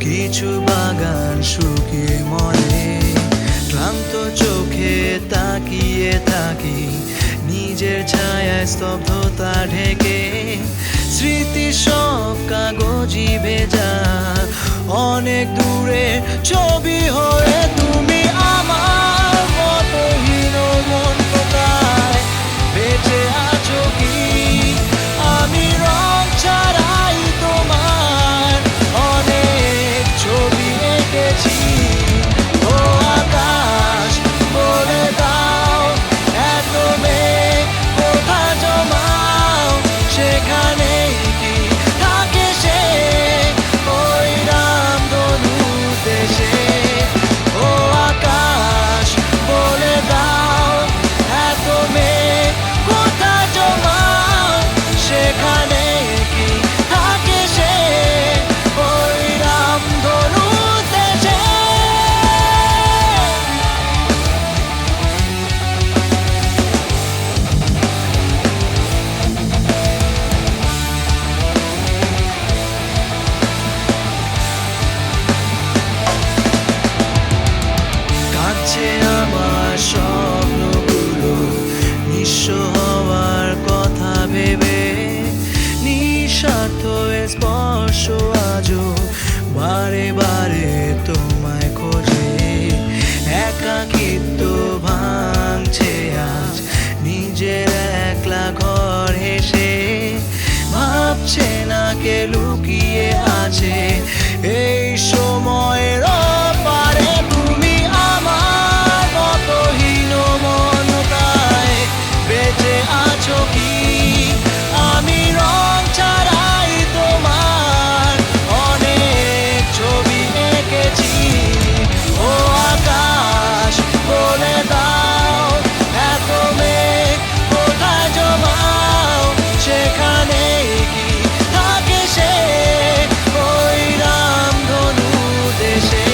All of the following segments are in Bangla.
কিছু বাগান শুকিয়ে মরে, ক্লান্ত চোখে তাকিয়ে থাকি, নিজের ছায়ায় স্তব্ধতা ঢেকে। স্মৃতি সব কাগজি ভেজা, অনেক দূরে ছবি হয়ে তুমি আমার মতহীন মন কোথায় বেঁচে আছো কি? আমি রং ছাড়াই তোমার অনেক ছবি এঁকেছি। ও আকাশ বলে দাও, এত মেঘ কোথা জমাও, সেখানেই কি থাকে সে ওই রামধনু দেশে? ও আকাশ বলে দাও, এত মেঘ কোথা জমাও, সেখানেই কি থাকে সে ওই রামধনু দেশে? কাছে আমার স্বপ্নগুলো নিঃস্ব হওয়ার কথা ভেবে, নিঃস্বার্থ স্পর্শ আজও বারে বারে তোমায় খোঁজে। একাকিত্ব ভাঙছে আজ নিজের একলা ঘর হেসে, ভাবছে না কে লুকিয়ে আছে এই সময়ের পারে। তুমি আমার মতহীন মনতায় বেঁচে আছো কি? আমি রং ছাড়াই তোমার অনেক ছবি এঁকেছি। ও আকাশ বলে দাও, এত মেঘ কোথায় জমাও, সেখানেই কি থাকে সে ওই রামধনু দেশে?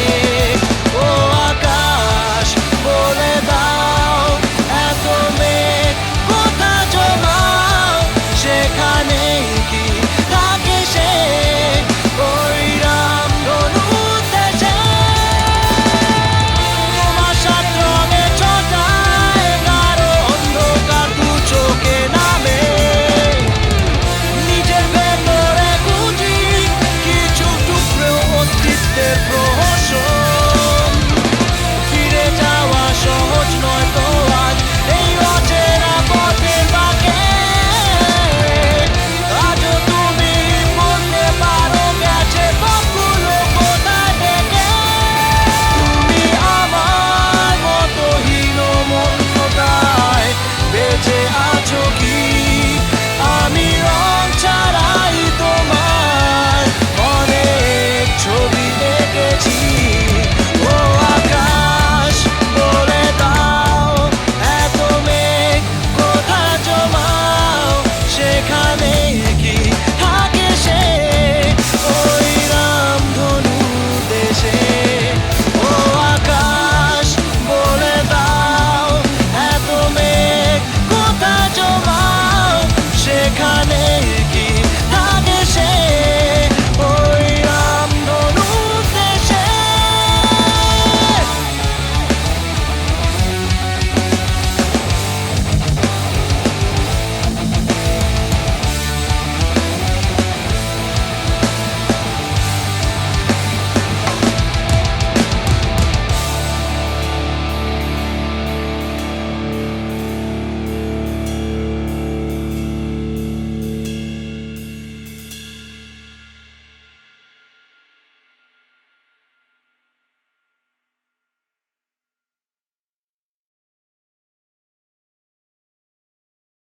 ও আকাশ বলে দাও, এত মেঘ কোথা জমাও, সেখানেই কি থাকে সে ওই রামধনু দেশে? তোমার সাত রঙে ছটায় গাঢ় অন্ধকার দু চোখে নামে, নিজের ভেতরে খুঁজি কিছু টুকরো অস্তিত্বের